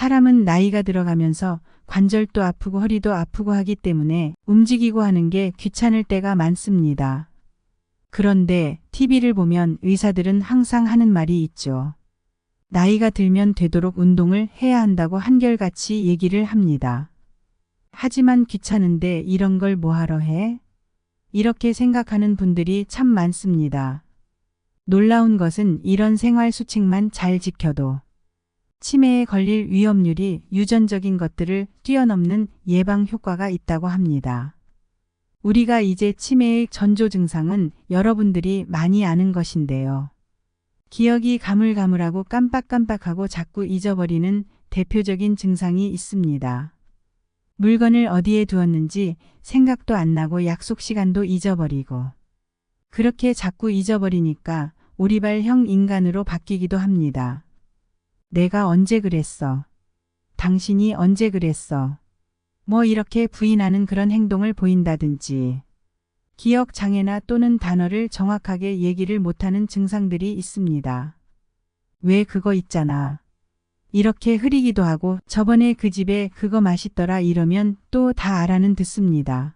사람은 나이가 들어가면서 관절도 아프고 허리도 아프고 하기 때문에 움직이고 하는 게 귀찮을 때가 많습니다. 그런데 TV를 보면 의사들은 항상 하는 말이 있죠. 나이가 들면 되도록 운동을 해야 한다고 한결같이 얘기를 합니다. 하지만 귀찮은데 이런 걸 뭐하러 해? 이렇게 생각하는 분들이 참 많습니다. 놀라운 것은 이런 생활 수칙만 잘 지켜도 치매에 걸릴 위험률이 유전적인 것들을 뛰어넘는 예방 효과가 있다고 합니다. 우리가 이제 치매의 전조 증상은 여러분들이 많이 아는 것인데요. 기억이 가물가물하고 깜빡깜빡하고 자꾸 잊어버리는 대표적인 증상이 있습니다. 물건을 어디에 두었는지 생각도 안 나고 약속 시간도 잊어버리고 그렇게 자꾸 잊어버리니까 오리발형 인간으로 바뀌기도 합니다. 내가 언제 그랬어? 당신이 언제 그랬어? 뭐 이렇게 부인하는 그런 행동을 보인다든지 기억 장애나 또는 단어를 정확하게 얘기를 못하는 증상들이 있습니다. 왜 그거 있잖아. 이렇게 흐리기도 하고 저번에 그 집에 그거 맛있더라 이러면 또 다 알아는 듣습니다.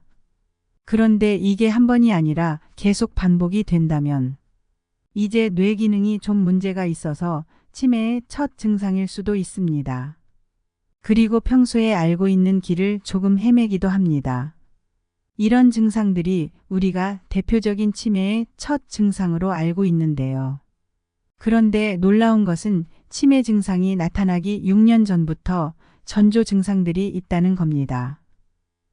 그런데 이게 한 번이 아니라 계속 반복이 된다면 이제 뇌 기능이 좀 문제가 있어서 치매의 첫 증상일 수도 있습니다. 그리고 평소에 알고 있는 길을 조금 헤매기도 합니다. 이런 증상들이 우리가 대표적인 치매의 첫 증상으로 알고 있는데요. 그런데 놀라운 것은 치매 증상이 나타나기 6년 전부터 전조 증상들이 있다는 겁니다.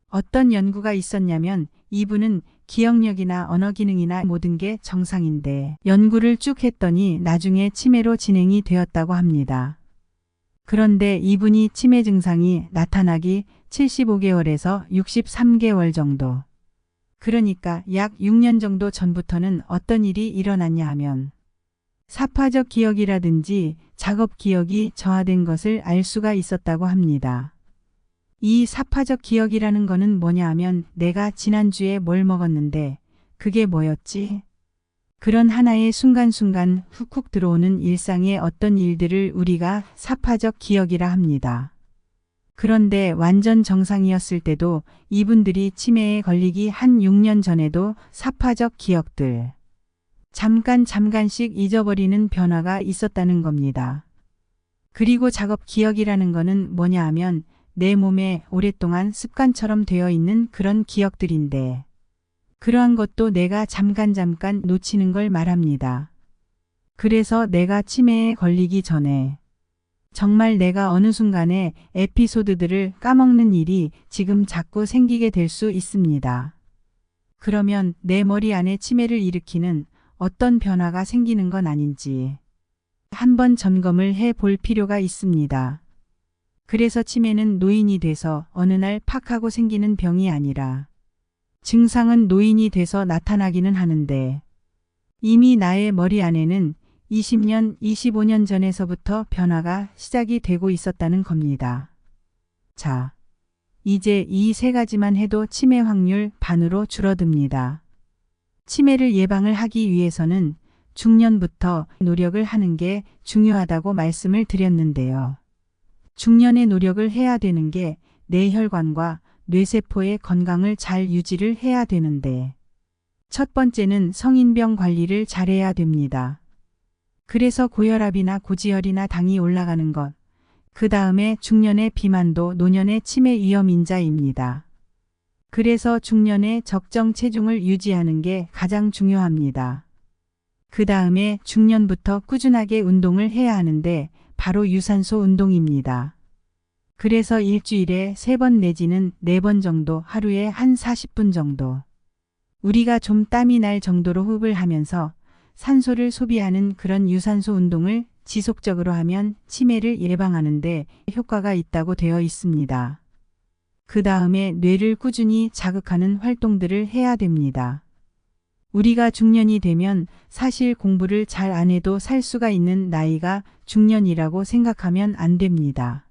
어떤 연구가 있었냐면 이분은 기억력이나 언어 기능이나 모든 게 정상인데 연구를 쭉 했더니 나중에 치매로 진행이 되었다고 합니다. 그런데 이분이 치매 증상이 나타나기 75개월에서 63개월 정도. 그러니까 약 6년 정도 전부터는 어떤 일이 일어났냐 하면 사파적 기억이라든지 작업 기억이 저하된 것을 알 수가 있었다고 합니다. 이 사파적 기억이라는 거는 뭐냐 하면 내가 지난주에 뭘 먹었는데 그게 뭐였지? 그런 하나의 순간순간 훅훅 들어오는 일상의 어떤 일들을 우리가 사파적 기억이라 합니다. 그런데 완전 정상이었을 때도 이분들이 치매에 걸리기 한 6년 전에도 사파적 기억들, 잠깐씩 잊어버리는 변화가 있었다는 겁니다. 그리고 작업 기억이라는 거는 뭐냐 하면 내 몸에 오랫동안 습관처럼 되어 있는 그런 기억들인데 그러한 것도 내가 잠깐 놓치는 걸 말합니다. 그래서 내가 치매에 걸리기 전에 정말 내가 어느 순간에 에피소드들을 까먹는 일이 지금 자꾸 생기게 될 수 있습니다. 그러면 내 머리 안에 치매를 일으키는 어떤 변화가 생기는 건 아닌지 한번 점검을 해 볼 필요가 있습니다. 그래서 치매는 노인이 돼서 어느 날 팍 하고 생기는 병이 아니라 증상은 노인이 돼서 나타나기는 하는데 이미 나의 머리 안에는 20년, 25년 전에서부터 변화가 시작이 되고 있었다는 겁니다. 자, 이제 이 세 가지만 해도 치매 확률 반으로 줄어듭니다. 치매를 예방을 하기 위해서는 중년부터 노력을 하는 게 중요하다고 말씀을 드렸는데요. 중년에 노력을 해야 되는 게 뇌혈관과 뇌세포의 건강을 잘 유지를 해야 되는데 첫 번째는 성인병 관리를 잘해야 됩니다. 그래서 고혈압이나 고지혈이나 당이 올라가는 것, 그 다음에 중년의 비만도 노년의 치매 위험 인자입니다. 그래서 중년에 적정 체중을 유지하는 게 가장 중요합니다. 그 다음에 중년부터 꾸준하게 운동을 해야 하는데 바로 유산소 운동입니다. 그래서 일주일에 3번 내지는 4번 정도 하루에 한 40분 정도 우리가 좀 땀이 날 정도로 호흡을 하면서 산소를 소비하는 그런 유산소 운동을 지속적으로 하면 치매를 예방하는 데 효과가 있다고 되어 있습니다. 그 다음에 뇌를 꾸준히 자극하는 활동들을 해야 됩니다. 우리가 중년이 되면 사실 공부를 잘 안 해도 살 수가 있는 나이가 중년이라고 생각하면 안 됩니다.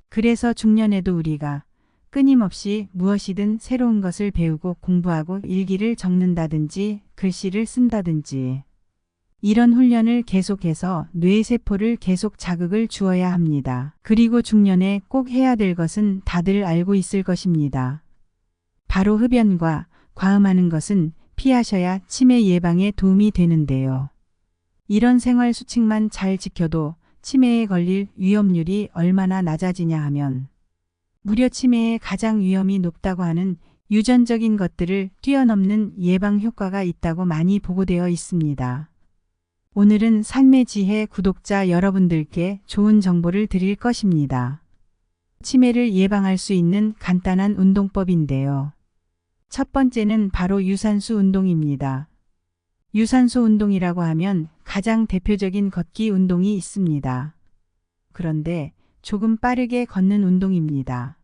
그래서 중년에도 우리가 끊임없이 무엇이든 새로운 것을 배우고 공부하고 일기를 적는다든지 글씨를 쓴다든지 이런 훈련을 계속해서 뇌세포를 계속 자극을 주어야 합니다. 그리고 중년에 꼭 해야 될 것은 다들 알고 있을 것입니다. 바로 흡연과 과음하는 것은 피하셔야 치매 예방에 도움이 되는데요. 이런 생활 수칙만 잘 지켜도 치매에 걸릴 위험률이 얼마나 낮아지냐 하면 무려 치매의 가장 위험이 높다고 하는 유전적인 것들을 뛰어넘는 예방 효과가 있다고 많이 보고되어 있습니다. 오늘은 삶의 지혜 구독자 여러분들께 좋은 정보를 드릴 것입니다. 치매를 예방할 수 있는 간단한 운동법인데요. 첫 번째는 바로 유산소 운동입니다. 유산소 운동이라고 하면 가장 대표적인 걷기 운동이 있습니다. 그런데 조금 빠르게 걷는 운동입니다.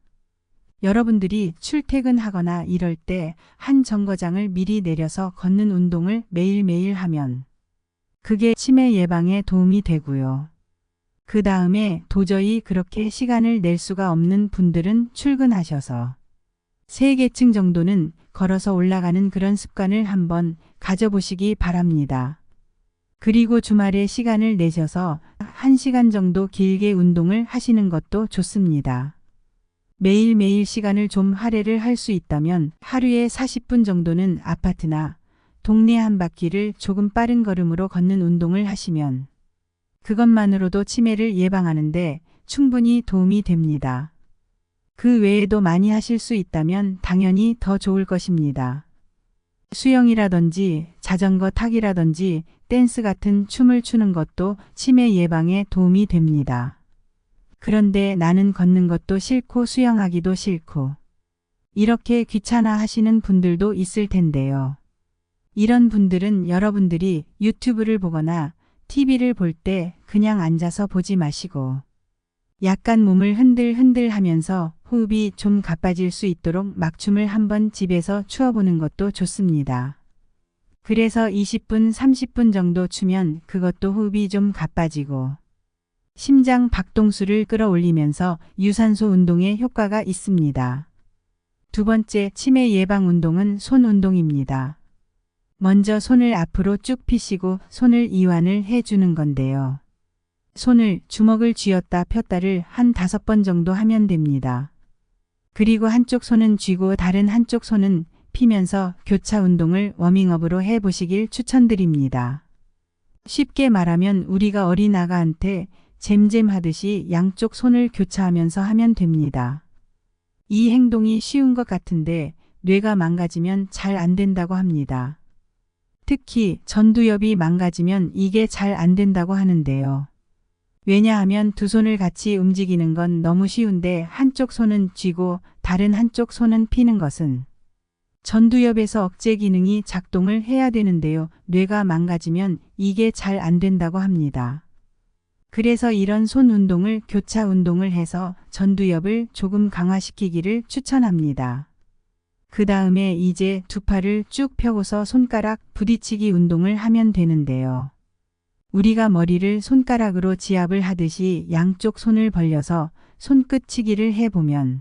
여러분들이 출퇴근하거나 이럴 때 한 정거장을 미리 내려서 걷는 운동을 매일매일 하면 그게 치매 예방에 도움이 되고요. 그 다음에 도저히 그렇게 시간을 낼 수가 없는 분들은 출근하셔서 3계층 정도는 걸어서 올라가는 그런 습관을 한번 가져보시기 바랍니다. 그리고 주말에 시간을 내셔서 1시간 정도 길게 운동을 하시는 것도 좋습니다. 매일매일 시간을 좀 할애를 할 수 있다면 하루에 40분 정도는 아파트나 동네 한 바퀴를 조금 빠른 걸음으로 걷는 운동을 하시면 그것만으로도 치매를 예방하는데 충분히 도움이 됩니다. 그 외에도 많이 하실 수 있다면 당연히 더 좋을 것입니다. 수영이라든지 자전거 타기라든지 댄스 같은 춤을 추는 것도 치매 예방에 도움이 됩니다. 그런데 나는 걷는 것도 싫고 수영하기도 싫고 이렇게 귀찮아 하시는 분들도 있을 텐데요. 이런 분들은 여러분들이 유튜브를 보거나 TV를 볼 때 그냥 앉아서 보지 마시고 약간 몸을 흔들흔들 하면서 호흡이 좀 가빠질 수 있도록 막춤을 한번 집에서 추어보는 것도 좋습니다. 그래서 20분, 30분 정도 추면 그것도 호흡이 좀 가빠지고 심장 박동수를 끌어올리면서 유산소 운동에 효과가 있습니다. 두 번째 치매 예방 운동은 손 운동입니다. 먼저 손을 앞으로 쭉 펴시고 손을 이완을 해주는 건데요. 손을 주먹을 쥐었다 폈다를 한 5번 정도 하면 됩니다. 그리고 한쪽 손은 쥐고 다른 한쪽 손은 피면서 교차 운동을 워밍업으로 해보시길 추천드립니다. 쉽게 말하면 우리가 어린아가한테 잼잼하듯이 양쪽 손을 교차하면서 하면 됩니다. 이 행동이 쉬운 것 같은데 뇌가 망가지면 잘 안 된다고 합니다. 특히 전두엽이 망가지면 이게 잘 안 된다고 하는데요. 왜냐하면 두 손을 같이 움직이는 건 너무 쉬운데 한쪽 손은 쥐고 다른 한쪽 손은 피는 것은 전두엽에서 억제 기능이 작동을 해야 되는데요. 뇌가 망가지면 이게 잘 안 된다고 합니다. 그래서 이런 손 운동을 교차 운동을 해서 전두엽을 조금 강화시키기를 추천합니다. 그 다음에 이제 두 팔을 쭉 펴고서 손가락 부딪히기 운동을 하면 되는데요. 우리가 머리를 손가락으로 지압을 하듯이 양쪽 손을 벌려서 손끝치기를 해보면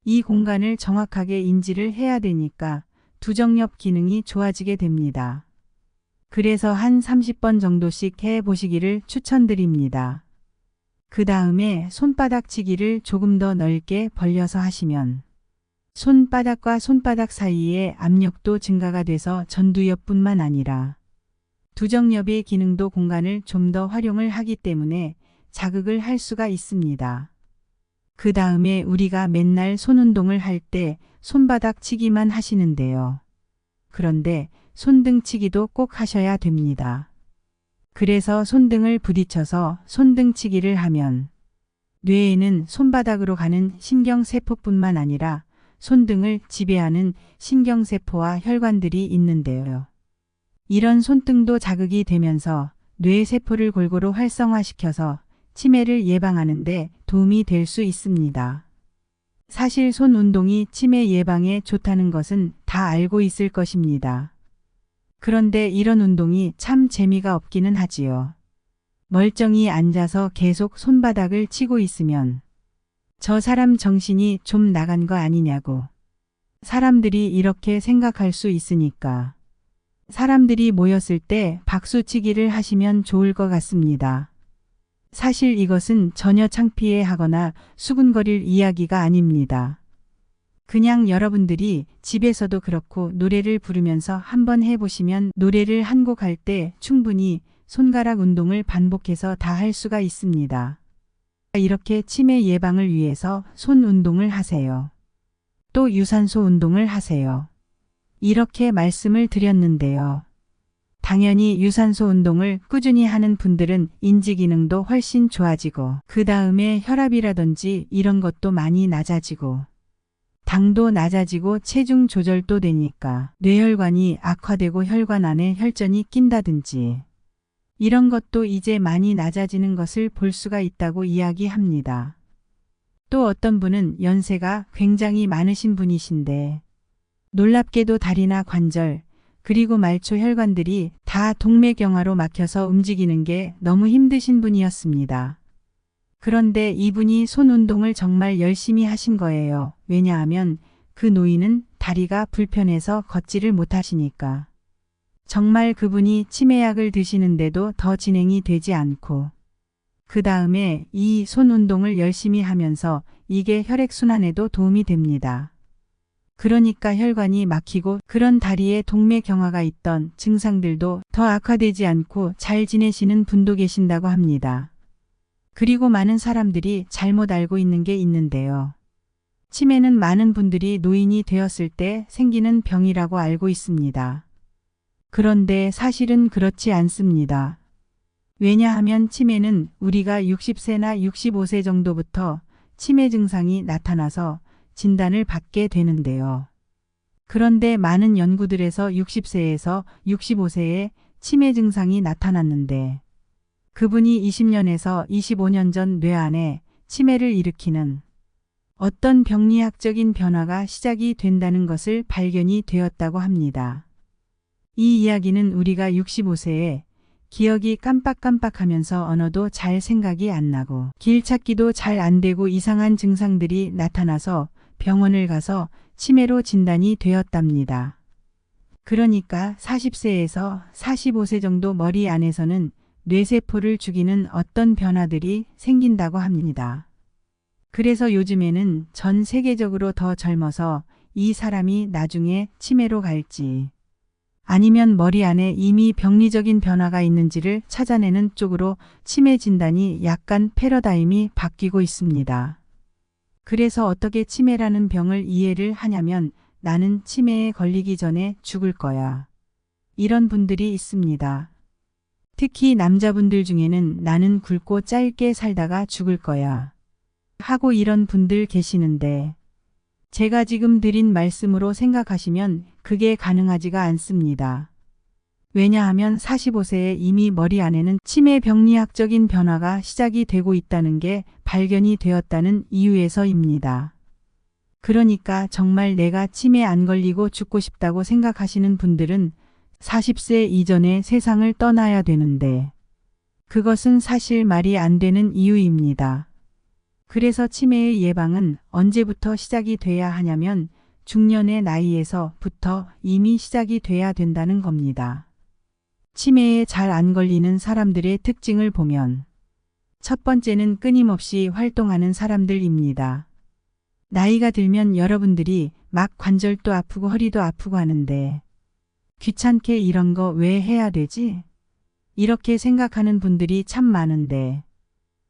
이 공간을 정확하게 인지를 해야 되니까 두정엽 기능이 좋아지게 됩니다. 그래서 한 30번 정도씩 해보시기를 추천드립니다. 그 다음에 손바닥 치기를 조금 더 넓게 벌려서 하시면 손바닥과 손바닥 사이에 압력도 증가가 돼서 전두엽뿐만 아니라 두정엽의 기능도 공간을 좀 더 활용을 하기 때문에 자극을 할 수가 있습니다. 그 다음에 우리가 맨날 손 운동을 할 때 손바닥 치기만 하시는데요. 그런데 손등 치기도 꼭 하셔야 됩니다. 그래서 손등을 부딪혀서 손등 치기를 하면 뇌에는 손바닥으로 가는 신경세포뿐만 아니라 손등을 지배하는 신경세포와 혈관들이 있는데요. 이런 손등도 자극이 되면서 뇌세포를 골고루 활성화시켜서 치매를 예방하는 데 도움이 될 수 있습니다. 사실 손 운동이 치매 예방에 좋다는 것은 다 알고 있을 것입니다. 그런데 이런 운동이 참 재미가 없기는 하지요. 멀쩡히 앉아서 계속 손바닥을 치고 있으면 저 사람 정신이 좀 나간 거 아니냐고 사람들이 이렇게 생각할 수 있으니까 사람들이 모였을 때 박수치기를 하시면 좋을 것 같습니다. 사실 이것은 전혀 창피해하거나 수군거릴 이야기가 아닙니다. 그냥 여러분들이 집에서도 그렇고 노래를 부르면서 한번 해보시면 노래를 한 곡 할 때 충분히 손가락 운동을 반복해서 다 할 수가 있습니다. 이렇게 치매 예방을 위해서 손 운동을 하세요. 또 유산소 운동을 하세요. 이렇게 말씀을 드렸는데요. 당연히 유산소 운동을 꾸준히 하는 분들은 인지 기능도 훨씬 좋아지고 그 다음에 혈압이라든지 이런 것도 많이 낮아지고 당도 낮아지고 체중 조절도 되니까 뇌혈관이 악화되고 혈관 안에 혈전이 낀다든지 이런 것도 이제 많이 낮아지는 것을 볼 수가 있다고 이야기합니다. 또 어떤 분은 연세가 굉장히 많으신 분이신데 놀랍게도 다리나 관절 그리고 말초 혈관들이 다 동맥경화로 막혀서 움직이는 게 너무 힘드신 분이었습니다. 그런데 이분이 손 운동을 정말 열심히 하신 거예요. 왜냐하면 그 노인은 다리가 불편해서 걷지를 못하시니까. 정말 그분이 치매약을 드시는데도 더 진행이 되지 않고 그 다음에 이 손 운동을 열심히 하면서 이게 혈액순환에도 도움이 됩니다. 그러니까 혈관이 막히고 그런 다리에 동맥경화가 있던 증상들도 더 악화되지 않고 잘 지내시는 분도 계신다고 합니다. 그리고 많은 사람들이 잘못 알고 있는 게 있는데요. 치매는 많은 분들이 노인이 되었을 때 생기는 병이라고 알고 있습니다. 그런데 사실은 그렇지 않습니다. 왜냐하면 치매는 우리가 60세나 65세 정도부터 치매 증상이 나타나서 진단을 받게 되는데요. 그런데 많은 연구들에서 60세에서 65세에 치매 증상이 나타났는데 그분이 20년에서 25년 전 뇌 안에 치매를 일으키는 어떤 병리학적인 변화가 시작이 된다는 것을 발견이 되었다고 합니다. 이 이야기는 우리가 65세에 기억이 깜빡깜빡하면서 언어도 잘 생각이 안 나고 길 찾기도 잘 안 되고 이상한 증상들이 나타나서 병원을 가서 치매로 진단이 되었답니다. 그러니까 40세에서 45세 정도 머리 안에서는 뇌세포를 죽이는 어떤 변화들이 생긴다고 합니다. 그래서 요즘에는 전 세계적으로 더 젊어서 이 사람이 나중에 치매로 갈지 아니면 머리 안에 이미 병리적인 변화가 있는지를 찾아내는 쪽으로 치매 진단이 약간 패러다임이 바뀌고 있습니다. 그래서 어떻게 치매라는 병을 이해를 하냐면 나는 치매에 걸리기 전에 죽을 거야. 이런 분들이 있습니다. 특히 남자분들 중에는 나는 굵고 짧게 살다가 죽을 거야. 하고 이런 분들 계시는데 제가 지금 드린 말씀으로 생각하시면 그게 가능하지가 않습니다. 왜냐하면 45세에 이미 머리 안에는 치매 병리학적인 변화가 시작이 되고 있다는 게 발견이 되었다는 이유에서입니다. 그러니까 정말 내가 치매 안 걸리고 죽고 싶다고 생각하시는 분들은 40세 이전에 세상을 떠나야 되는데 그것은 사실 말이 안 되는 이유입니다. 그래서 치매의 예방은 언제부터 시작이 돼야 하냐면 중년의 나이에서부터 이미 시작이 돼야 된다는 겁니다. 치매에 잘 안 걸리는 사람들의 특징을 보면 첫 번째는 끊임없이 활동하는 사람들입니다. 나이가 들면 여러분들이 막 관절도 아프고 허리도 아프고 하는데 귀찮게 이런 거 왜 해야 되지? 이렇게 생각하는 분들이 참 많은데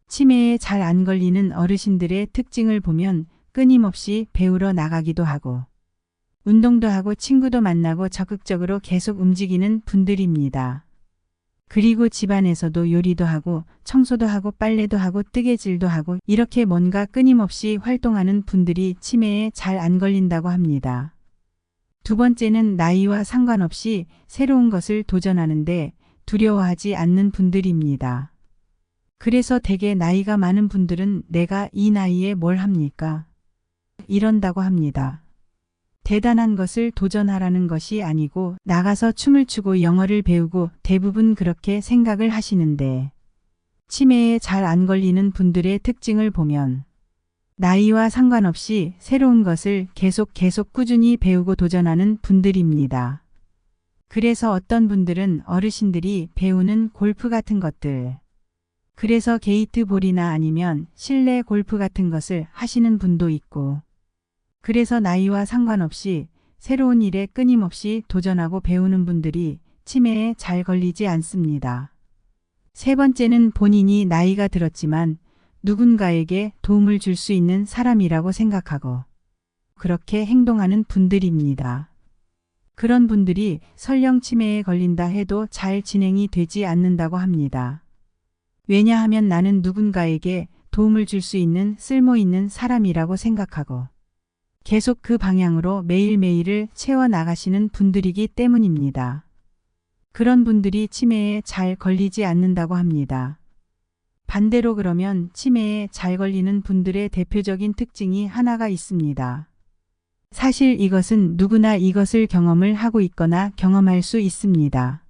치매에 잘 안 걸리는 어르신들의 특징을 보면 끊임없이 배우러 나가기도 하고 운동도 하고 친구도 만나고 적극적으로 계속 움직이는 분들입니다. 그리고 집안에서도 요리도 하고 청소도 하고 빨래도 하고 뜨개질도 하고 이렇게 뭔가 끊임없이 활동하는 분들이 치매에 잘 안 걸린다고 합니다. 두 번째는 나이와 상관없이 새로운 것을 도전하는데 두려워하지 않는 분들입니다. 그래서 대개 나이가 많은 분들은 내가 이 나이에 뭘 합니까? 이런다고 합니다. 대단한 것을 도전하라는 것이 아니고 나가서 춤을 추고 영어를 배우고 대부분 그렇게 생각을 하시는데 치매에 잘 안 걸리는 분들의 특징을 보면 나이와 상관없이 새로운 것을 계속 꾸준히 배우고 도전하는 분들입니다. 그래서 어떤 분들은 어르신들이 배우는 골프 같은 것들, 그래서 게이트볼이나 아니면 실내 골프 같은 것을 하시는 분도 있고, 그래서 나이와 상관없이 새로운 일에 끊임없이 도전하고 배우는 분들이 치매에 잘 걸리지 않습니다. 세 번째는 본인이 나이가 들었지만 누군가에게 도움을 줄 수 있는 사람이라고 생각하고 그렇게 행동하는 분들입니다. 그런 분들이 설령 치매에 걸린다 해도 잘 진행이 되지 않는다고 합니다. 왜냐하면 나는 누군가에게 도움을 줄 수 있는 쓸모 있는 사람이라고 생각하고 계속 그 방향으로 매일매일을 채워나가시는 분들이기 때문입니다. 그런 분들이 치매에 잘 걸리지 않는다고 합니다. 반대로 그러면 치매에 잘 걸리는 분들의 대표적인 특징이 하나가 있습니다. 사실 이것은 누구나 이것을 경험을 하고 있거나 경험할 수 있습니다.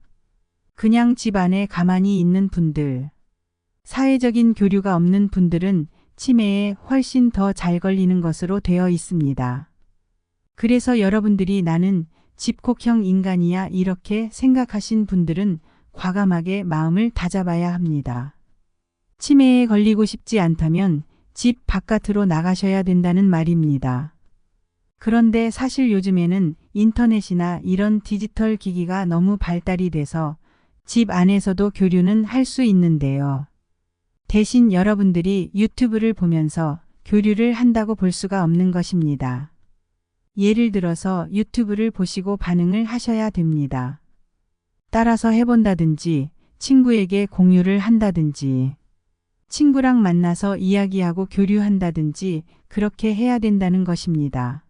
그냥 집 안에 가만히 있는 분들, 사회적인 교류가 없는 분들은 치매에 훨씬 더 잘 걸리는 것으로 되어 있습니다. 그래서 여러분들이 나는 집콕형 인간이야 이렇게 생각하신 분들은 과감하게 마음을 다잡아야 합니다. 치매에 걸리고 싶지 않다면 집 바깥으로 나가셔야 된다는 말입니다. 그런데 사실 요즘에는 인터넷이나 이런 디지털 기기가 너무 발달이 돼서 집 안에서도 교류는 할 수 있는데요. 대신 여러분들이 유튜브를 보면서 교류를 한다고 볼 수가 없는 것입니다. 예를 들어서 유튜브를 보시고 반응을 하셔야 됩니다. 따라서 해본다든지 친구에게 공유를 한다든지 친구랑 만나서 이야기하고 교류한다든지 그렇게 해야 된다는 것입니다.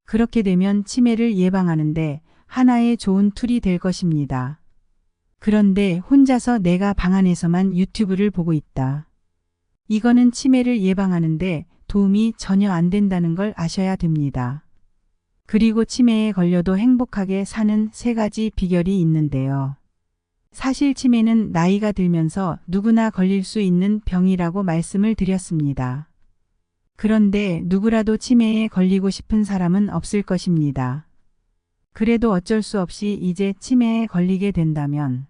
그렇게 되면 치매를 예방하는데 하나의 좋은 툴이 될 것입니다. 그런데 혼자서 내가 방 안에서만 유튜브를 보고 있다. 이거는 치매를 예방하는데 도움이 전혀 안 된다는 걸 아셔야 됩니다. 그리고 치매에 걸려도 행복하게 사는 3가지 비결이 있는데요. 사실 치매는 나이가 들면서 누구나 걸릴 수 있는 병이라고 말씀을 드렸습니다. 그런데 누구라도 치매에 걸리고 싶은 사람은 없을 것입니다. 그래도 어쩔 수 없이 이제 치매에 걸리게 된다면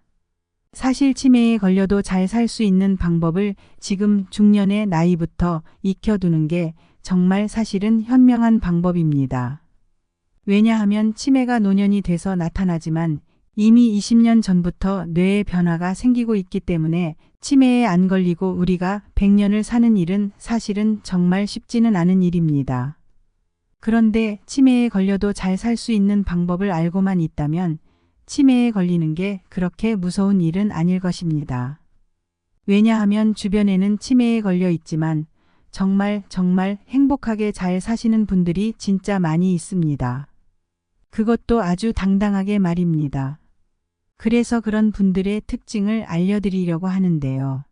사실 치매에 걸려도 잘 살 수 있는 방법을 지금 중년의 나이부터 익혀두는 게 정말 사실은 현명한 방법입니다. 왜냐하면 치매가 노년이 돼서 나타나지만 이미 20년 전부터 뇌에 변화가 생기고 있기 때문에 치매에 안 걸리고 우리가 100년을 사는 일은 사실은 정말 쉽지는 않은 일입니다. 그런데 치매에 걸려도 잘 살 수 있는 방법을 알고만 있다면 치매에 걸리는 게 그렇게 무서운 일은 아닐 것입니다. 왜냐하면 주변에는 치매에 걸려 있지만 정말 행복하게 잘 사시는 분들이 진짜 많이 있습니다. 그것도 아주 당당하게 말입니다. 그래서 그런 분들의 특징을 알려드리려고 하는데요.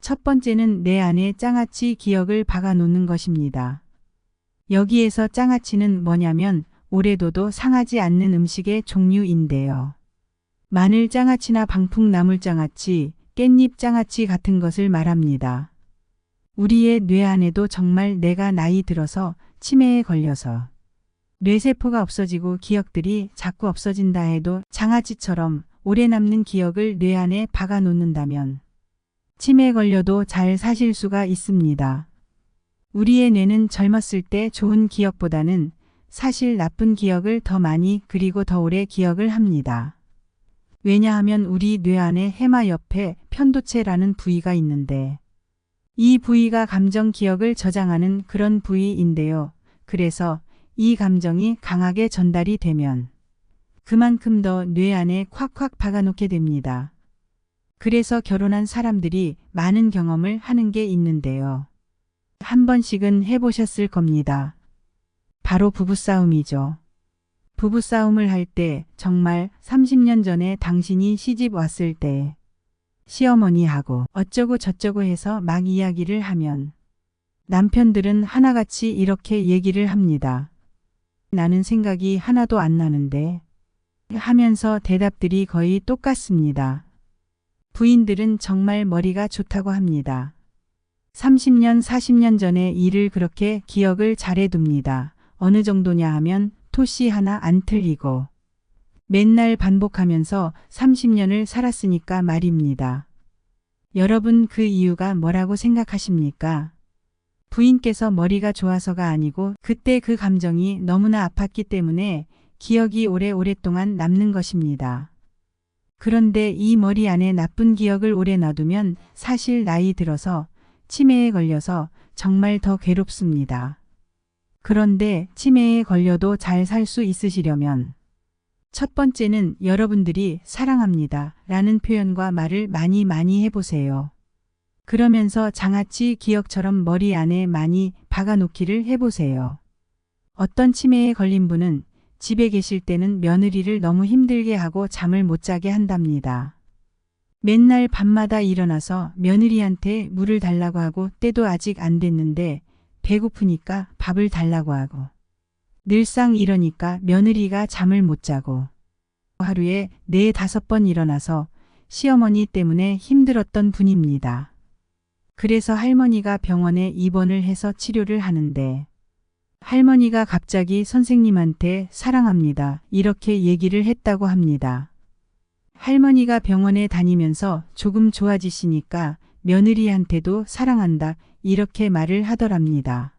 첫 번째는 내 안에 장아찌 기억을 박아 놓는 것입니다. 여기에서 장아찌는 뭐냐면 오래둬도 상하지 않는 음식의 종류인데요. 마늘 장아찌나 방풍나물 장아찌, 깻잎 장아찌 같은 것을 말합니다. 우리의 뇌 안에도 정말 내가 나이 들어서 치매에 걸려서 뇌세포가 없어지고 기억들이 자꾸 없어진다 해도 장아찌처럼 오래 남는 기억을 뇌 안에 박아 놓는다면 치매에 걸려도 잘 사실 수가 있습니다. 우리의 뇌는 젊었을 때 좋은 기억보다는 사실 나쁜 기억을 더 많이 그리고 더 오래 기억을 합니다. 왜냐하면 우리 뇌 안에 해마 옆에 편도체라는 부위가 있는데 이 부위가 감정 기억을 저장하는 그런 부위인데요. 그래서 이 감정이 강하게 전달이 되면 그만큼 더 뇌 안에 콱콱 박아놓게 됩니다. 그래서 결혼한 사람들이 많은 경험을 하는 게 있는데요. 한 번씩은 해보셨을 겁니다. 바로 부부싸움이죠. 부부싸움을 할 때 정말 30년 전에 당신이 시집 왔을 때 시어머니하고 어쩌고 저쩌고 해서 막 이야기를 하면 남편들은 하나같이 이렇게 얘기를 합니다. 나는 생각이 하나도 안 나는데 하면서 대답들이 거의 똑같습니다. 부인들은 정말 머리가 좋다고 합니다. 30년, 40년 전의 일을 그렇게 기억을 잘해둡니다. 어느 정도냐 하면 토시 하나 안 틀리고 맨날 반복하면서 30년을 살았으니까 말입니다. 여러분 그 이유가 뭐라고 생각하십니까? 부인께서 머리가 좋아서가 아니고 그때 그 감정이 너무나 아팠기 때문에 기억이 오랫동안 남는 것입니다. 그런데 이 머리 안에 나쁜 기억을 오래 놔두면 사실 나이 들어서 치매에 걸려서 정말 더 괴롭습니다. 그런데 치매에 걸려도 잘 살 수 있으시려면 첫 번째는 여러분들이 사랑합니다 라는 표현과 말을 많이 해보세요. 그러면서 장아찌 기억처럼 머리 안에 많이 박아놓기를 해보세요. 어떤 치매에 걸린 분은 집에 계실 때는 며느리를 너무 힘들게 하고 잠을 못 자게 한답니다. 맨날 밤마다 일어나서 며느리한테 물을 달라고 하고 때도 아직 안 됐는데 배고프니까 밥을 달라고 하고 늘상 이러니까 며느리가 잠을 못 자고 하루에 4~5번 일어나서 시어머니 때문에 힘들었던 분입니다. 그래서 할머니가 병원에 입원을 해서 치료를 하는데 할머니가 갑자기 선생님한테 사랑합니다 이렇게 얘기를 했다고 합니다. 할머니가 병원에 다니면서 조금 좋아지시니까 며느리한테도 사랑한다 이렇게 말을 하더랍니다.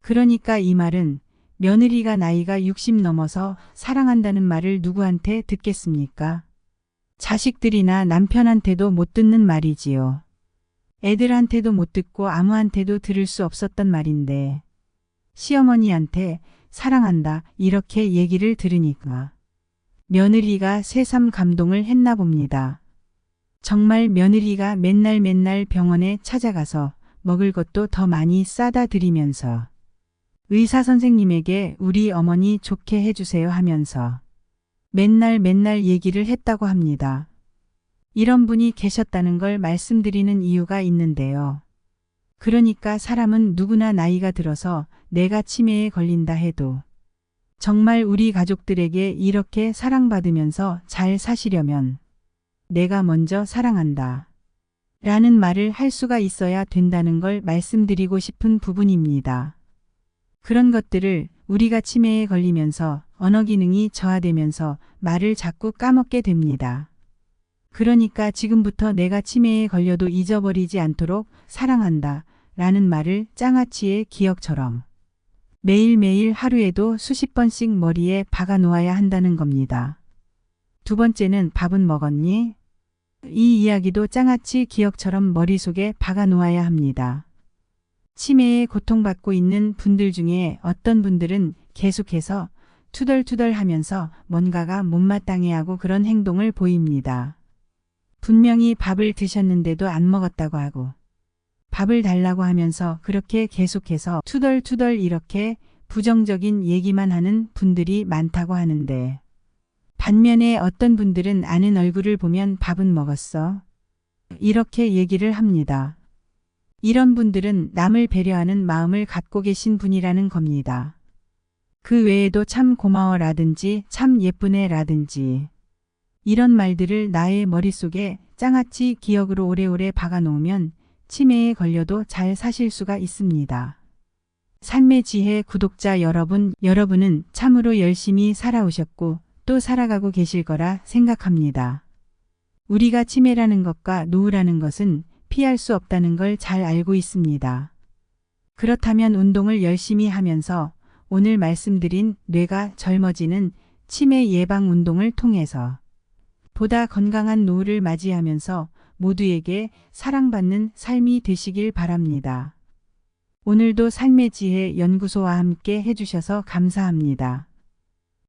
그러니까 이 말은 며느리가 나이가 60 넘어서 사랑한다는 말을 누구한테 듣겠습니까? 자식들이나 남편한테도 못 듣는 말이지요. 애들한테도 못 듣고 아무한테도 들을 수 없었던 말인데 시어머니한테 사랑한다 이렇게 얘기를 들으니까 며느리가 새삼 감동을 했나 봅니다. 정말 며느리가 맨날 병원에 찾아가서 먹을 것도 더 많이 싸다 드리면서 의사 선생님에게 우리 어머니 좋게 해주세요 하면서 맨날 얘기를 했다고 합니다. 이런 분이 계셨다는 걸 말씀드리는 이유가 있는데요. 그러니까 사람은 누구나 나이가 들어서 내가 치매에 걸린다 해도 정말 우리 가족들에게 이렇게 사랑받으면서 잘 사시려면 내가 먼저 사랑한다 라는 말을 할 수가 있어야 된다는 걸 말씀드리고 싶은 부분입니다. 그런 것들을 우리가 치매에 걸리면서 언어 기능이 저하되면서 말을 자꾸 까먹게 됩니다. 그러니까 지금부터 내가 치매에 걸려도 잊어버리지 않도록 사랑한다 라는 말을 장아찌의 기억처럼 매일매일 하루에도 수십 번씩 머리에 박아 놓아야 한다는 겁니다. 두 번째는 밥은 먹었니? 이 이야기도 장아찌 기억처럼 머릿속에 박아 놓아야 합니다. 치매에 고통받고 있는 분들 중에 어떤 분들은 계속해서 투덜투덜 하면서 뭔가가 못마땅해하고 그런 행동을 보입니다. 분명히 밥을 드셨는데도 안 먹었다고 하고 밥을 달라고 하면서 그렇게 계속해서 투덜투덜 이렇게 부정적인 얘기만 하는 분들이 많다고 하는데 반면에 어떤 분들은 아는 얼굴을 보면 밥은 먹었어? 이렇게 얘기를 합니다. 이런 분들은 남을 배려하는 마음을 갖고 계신 분이라는 겁니다. 그 외에도 참 고마워라든지 참 예쁘네라든지 이런 말들을 나의 머릿속에 장아찌 기억으로 오래오래 박아놓으면 치매에 걸려도 잘 사실 수가 있습니다. 삶의 지혜 구독자 여러분, 여러분은 참으로 열심히 살아오셨고 또 살아가고 계실 거라 생각합니다. 우리가 치매라는 것과 노후라는 것은 피할 수 없다는 걸 잘 알고 있습니다. 그렇다면 운동을 열심히 하면서 오늘 말씀드린 뇌가 젊어지는 치매 예방 운동을 통해서 보다 건강한 노후를 맞이하면서 모두에게 사랑받는 삶이 되시길 바랍니다. 오늘도 삶의 지혜 연구소와 함께 해주셔서 감사합니다.